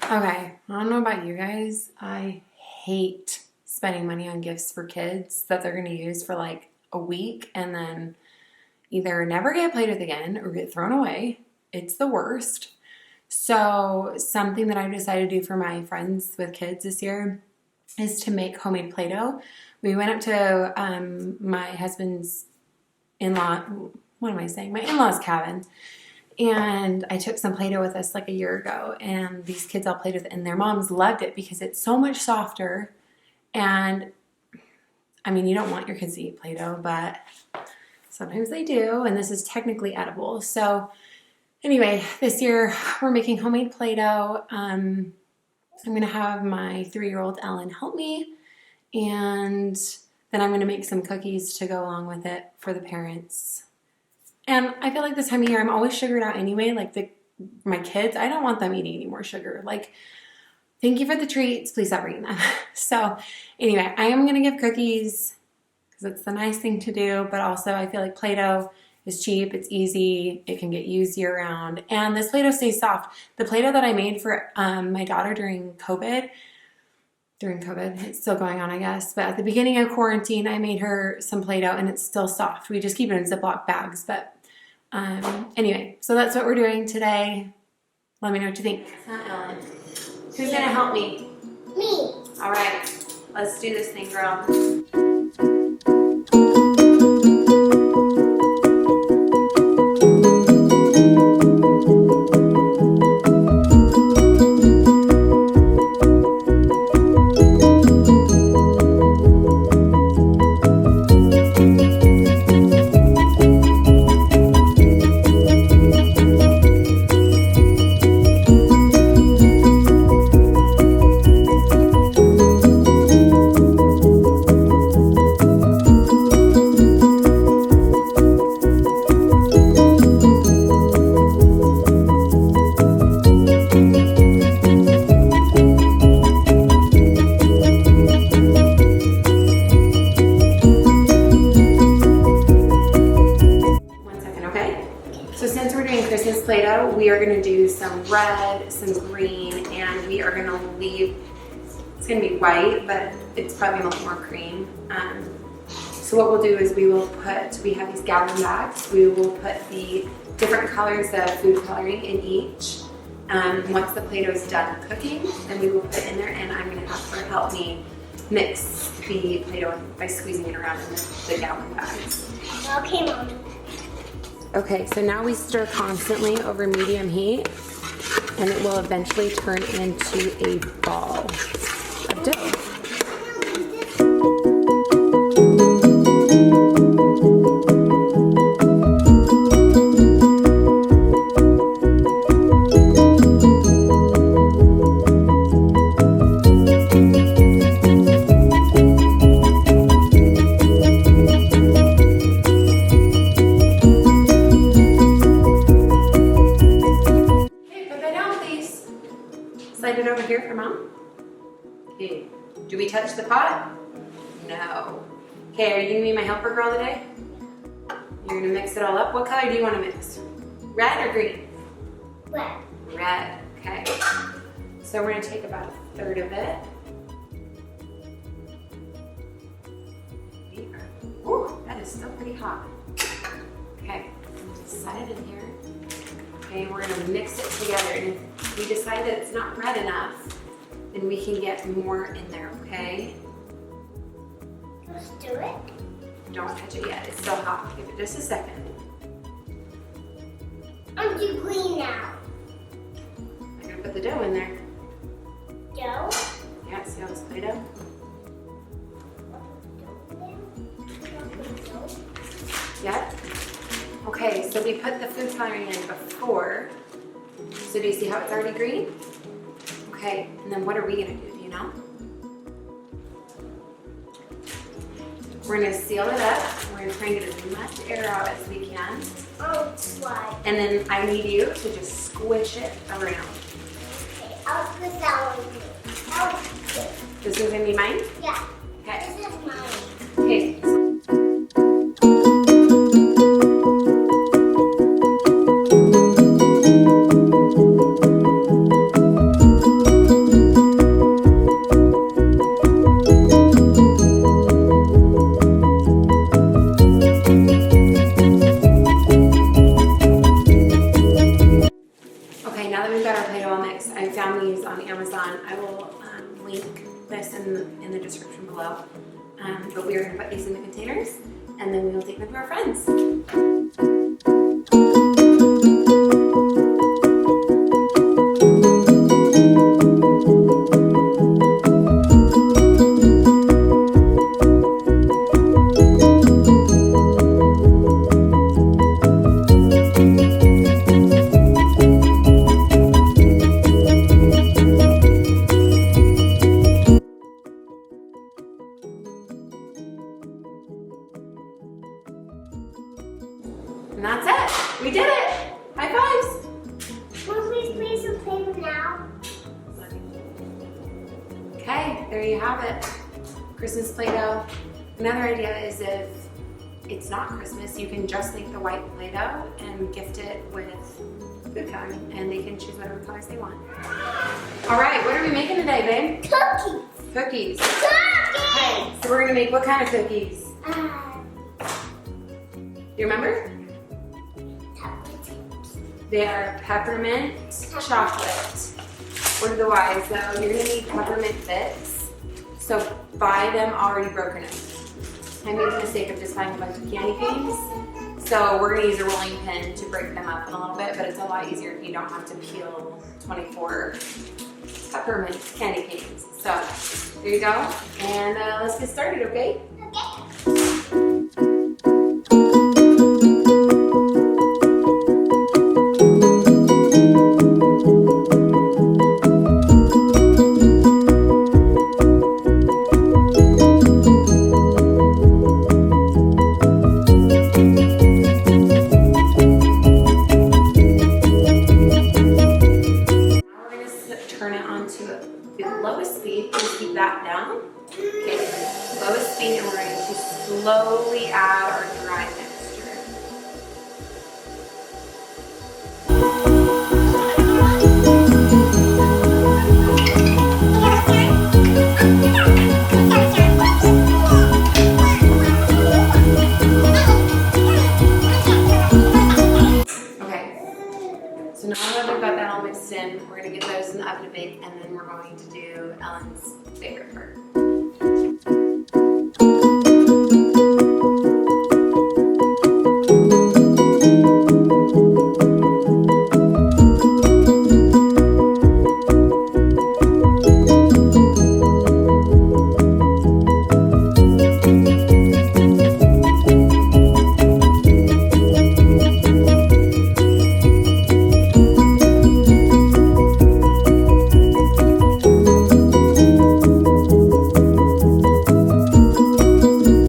Okay, I don't know about you guys. I hate spending money on gifts for kids that they're going to use for like a week and then either never get played with again or get thrown away. It's the worst. So something that I've decided to do for my friends with kids this year is to make homemade Play-Doh. We went up to my husband's my in-law's cabin. And I took some Play-Doh with us like a year ago, and these kids all played with it, and their moms loved it because it's so much softer. And I mean, you don't want your kids to eat Play-Doh, but sometimes they do, and this is technically edible. So anyway, this year we're making homemade Play-Doh. I'm going to have my 3-year-old Ellen help me, and then I'm going to make some cookies to go along with it for the parents. And I feel like this time of year, I'm always sugared out anyway. Like my kids, I don't want them eating any more sugar. Like, thank you for the treats. Please stop bringing them. So anyway, I am going to give cookies because it's the nice thing to do. But also I feel like Play-Doh is cheap. It's easy. It can get used year round. And this Play-Doh stays soft. The Play-Doh that I made for my daughter during COVID, it's still going on, I guess. But at the beginning of quarantine, I made her some Play-Doh and it's still soft. We just keep it in Ziploc bags. But anyway, so that's what we're doing today. Let me know what you think. Ellen. Who's going to help me? Me. All right. Let's do this thing, girl. Play-Doh, we are going to do some red, some green, and we are going to leave, it's going to be white, but it's probably going to look more cream. So what we'll do is we have these gallon bags, we will put the different colors of food coloring in each. Once the Play-Doh is done cooking, then we will put it in there, and I'm going to have her help me mix the Play-Doh by squeezing it around in the gallon bags. Okay, Mom. Okay, so now we stir constantly over medium heat, and it will eventually turn into a ball of dough. Slide it over here for Mom. Okay. Do we touch the pot? No. Okay, are you gonna be my helper girl today? You're gonna mix it all up. What color do you want to mix? Red or green? Red. Red, okay. So we're gonna take about a third of it. Ooh, that is still pretty hot. Okay, set it in here. Okay, we're gonna mix it together, and if we decide that it's not red enough, then we can get more in there, okay? Let's do it. Don't touch it yet, it's still hot. Give it just a second. I'm too green now. I'm gonna put the dough in there. Dough? Yeah, see how this Play-Doh? Yep. Okay, so we put the food coloring in before. So do you see how it's already green? Okay, and then what are we gonna do you know? We're gonna seal it up. We're gonna try and get as much air out as we can. Oh, why? And then I need you to just squish it around. Okay, I'll put that one. This is gonna be mine? Yeah. Okay. This is mine. Okay. that we've got our Play-Doh all mixed, I found these on Amazon. I will link this in the description below. But we are going to put these in the containers, and then we will take them to our friends. And that's it. We did it. High fives. Will please please some paper now? Okay, there you have it. Christmas Play-Doh. Another idea is if it's not Christmas, you can just make the white Play-Doh and gift it with food coloring, and they can choose whatever colors they want. All right, what are we making today, babe? Cookies. Cookies. Cookies. Okay, so we're gonna make what kind of cookies? You remember? They are peppermint chocolate. What are the Y's though? You're gonna need peppermint bits. So buy them already broken up. I made the mistake of just buying a bunch of candy canes. So we're gonna use a rolling pin to break them up a little bit, but it's a lot easier if you don't have to peel 24 peppermint candy canes. So there you go. And let's get started, okay? Turn it onto the lowest speed. Just keep that down. Okay, lowest speed, and we're going to slowly add our dry mixture. Okay, so now that we've got that all mixed in, we're going to get those in the oven to bake, and then we're going to do Ellen's favorite part.